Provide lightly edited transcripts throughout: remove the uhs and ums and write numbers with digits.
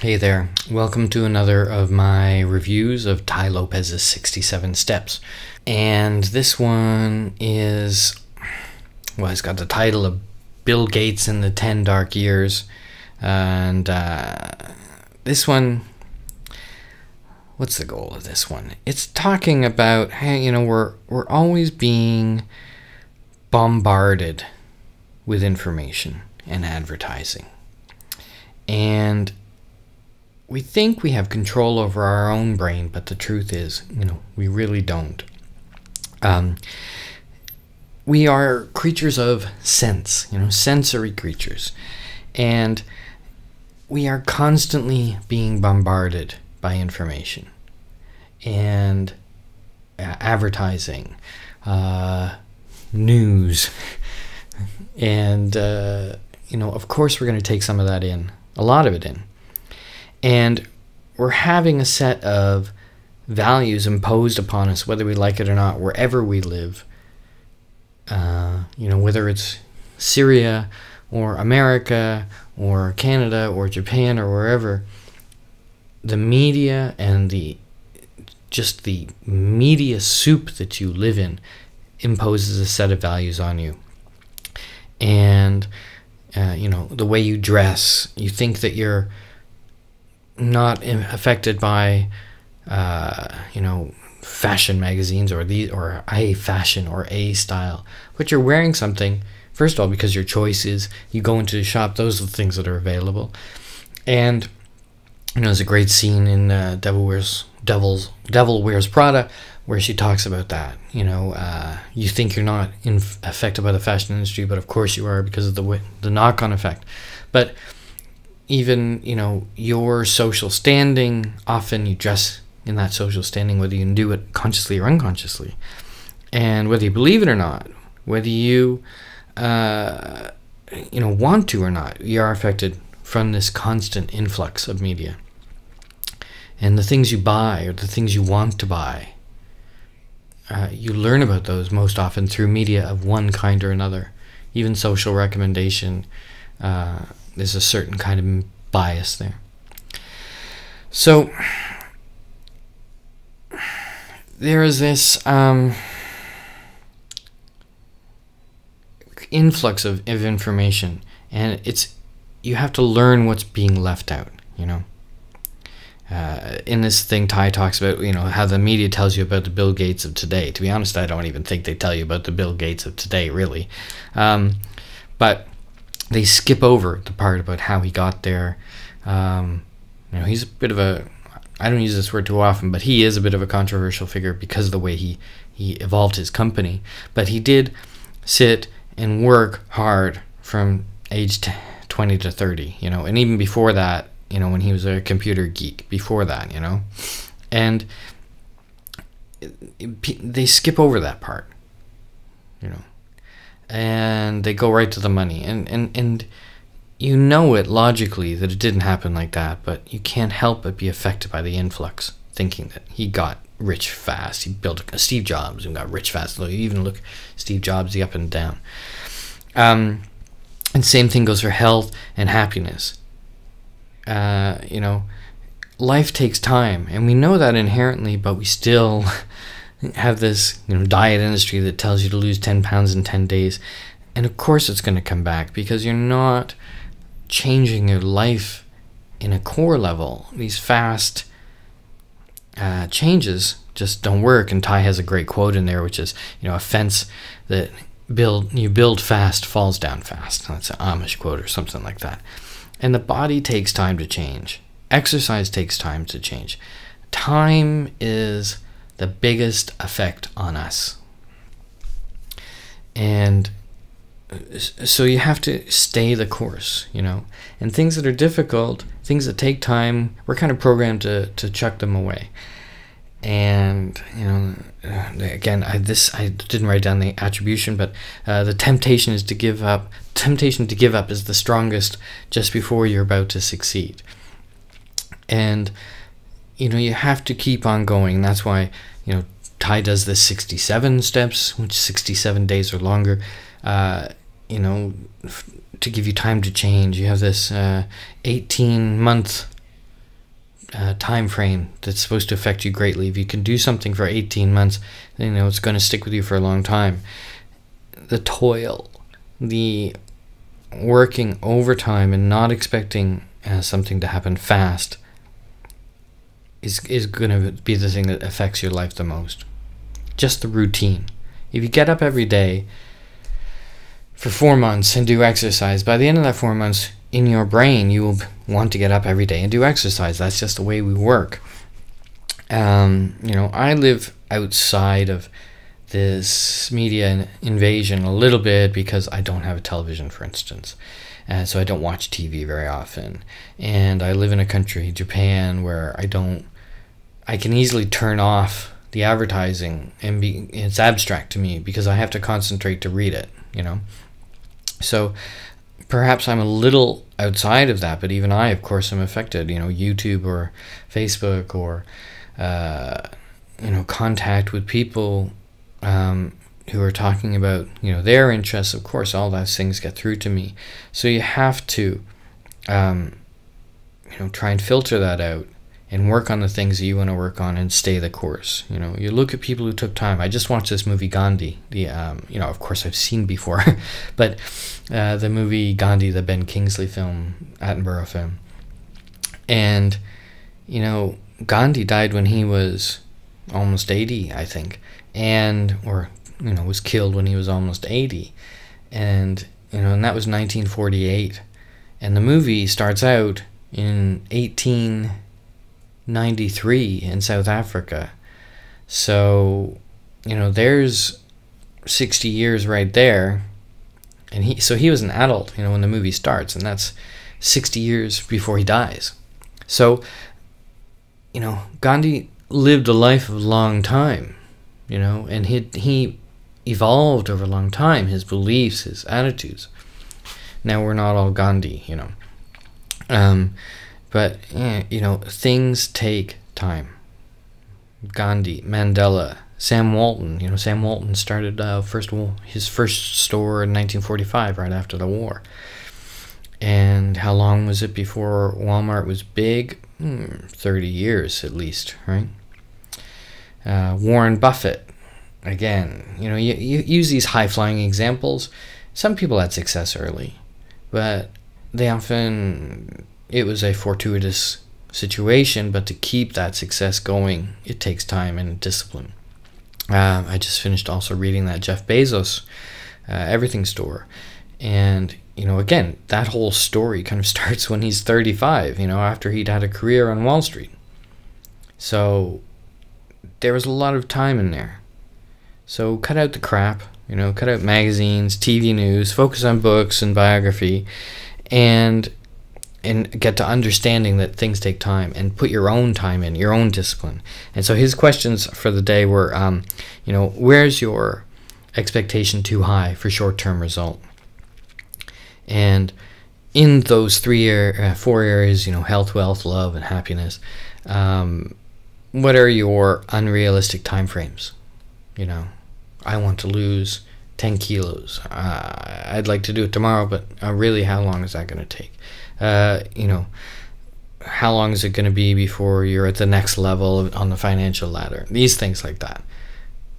Hey there, welcome to another of my reviews of Tai Lopez's 67 Steps. And this one is, well, it's got the title of Bill Gates and the 10 Dark Years. And this one, what's the goal of this one? It's talking about, hey, we're always being bombarded with information and advertising. And we think we have control over our own brain, but the truth is, we really don't. We are creatures of sense, sensory creatures. And we are constantly being bombarded by information and advertising, news. And, of course we're going to take some of that in, a lot of it in. And we're having a set of values imposed upon us, whether we like it or not, wherever we live. Whether it's Syria or America or Canada or Japan or wherever, the media and the media soup that you live in imposes a set of values on you. And, the way you dress, you think that you're not affected by fashion magazines or a fashion or a style, but you're wearing something, first of all, because your choice is, you go into the shop, those are the things that are available. And there's a great scene in Devil Wears Prada where she talks about that. You think you're not affected by the fashion industry, but of course you are, because of the knock-on effect. But even, your social standing, often you dress in that social standing, whether you can do it consciously or unconsciously. And whether you believe it or not, whether you, want to or not, you are affected from this constant influx of media. And the things you buy or the things you want to buy, you learn about those most often through media of one kind or another. Even social recommendation, there's a certain kind of bias there. So there is this influx of information, and you have to learn what's being left out. In this thing, Tai talks about how the media tells you about the Bill Gates of today. To be honest, I don't even think they tell you about the Bill Gates of today, really. But they skip over the part about how he got there. He's a bit of I don't use this word too often, but he is a bit of a controversial figure because of the way he evolved his company. But he did sit and work hard from age 20 to 30, and even before that, when he was a computer geek, before that, and they skip over that part, and they go right to the money, and it logically that it didn't happen like that, but you can't help but be affected by the influx, thinking that he got rich fast. He built Steve Jobs and got rich fast. You even look Steve Jobs, the up and down. And same thing goes for health and happiness. Life takes time, and we know that inherently, but we still have this diet industry that tells you to lose 10 pounds in 10 days. And of course it's going to come back, because you're not changing your life in a core level. These fast changes just don't work. And Tai has a great quote in there, which is, a fence that you build fast falls down fast. That's an Amish quote or something like that. And the body takes time to change. Exercise takes time to change. Time is the biggest effect on us. And so you have to stay the course, and things that are difficult, things that take time, we're kind of programmed to chuck them away. And again, I didn't write down the attribution, but the temptation is to give up. Temptation to give up is the strongest just before you're about to succeed. And you have to keep on going. And that's why Tai does this 67 steps, which 67 days or longer. To give you time to change. You have this 18-month time frame that's supposed to affect you greatly. If you can do something for 18 months, it's going to stick with you for a long time. The toil, the working overtime and not expecting something to happen fast is going to be the thing that affects your life the most. Just the routine. If you get up every day for 4 months and do exercise, by the end of that 4 months, in your brain, you will want to get up every day and do exercise. That's just the way we work. I live outside of this media invasion a little bit because I don't have a television, for instance. So I don't watch TV very often. And I live in a country, Japan, where I can easily turn off the advertising and it's abstract to me because I have to concentrate to read it, So perhaps I'm a little outside of that, but even I, of course, am affected. YouTube or Facebook or contact with people who are talking about their interests. Of course, all those things get through to me. So you have to try and filter that out and work on the things that you want to work on and stay the course. You look at people who took time. I just watched this movie Gandhi. Of course I've seen before, but the movie Gandhi, the Ben Kingsley film, Attenborough film. And Gandhi died when he was almost 80, I think, was killed when he was almost 80, and that was 1948, and the movie starts out in 1893 in South Africa. So there's 60 years right there, and he was an adult when the movie starts, and that's 60 years before he dies. So Gandhi lived a life of a long time, and he evolved over a long time, his beliefs, his attitudes. Now, we're not all Gandhi, but things take time. Gandhi, Mandela, Sam Walton. Sam Walton started his first store in 1945, right after the war. And how long was it before Walmart was big? 30 years at least, right? Warren Buffett, again, you use these high-flying examples. Some people had success early, but it was a fortuitous situation, but to keep that success going, it takes time and discipline. I just finished also reading that Jeff Bezos Everything Store, and again, that whole story kind of starts when he's 35, after he'd had a career on Wall Street. So there was a lot of time in there. So cut out the crap, cut out magazines, TV news, focus on books and biography, and get to understanding that things take time, and put your own time in, your own discipline. And so his questions for the day were, where's your expectation too high for short-term result? And in those 4 areas, health, wealth, love, and happiness, what are your unrealistic time frames? I want to lose 10 kilos. I'd like to do it tomorrow, but really, how long is that going to take? How long is it going to be before you're at the next level on the financial ladder? These things like that.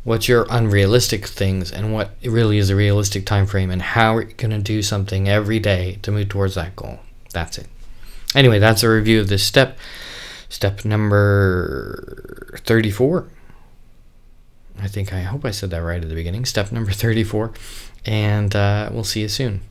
What's your unrealistic things, and what really is a realistic time frame, and how are you going to do something every day to move towards that goal? That's it. Anyway, that's a review of this step number 34. I hope I said that right at the beginning. Step number 34, and we'll see you soon.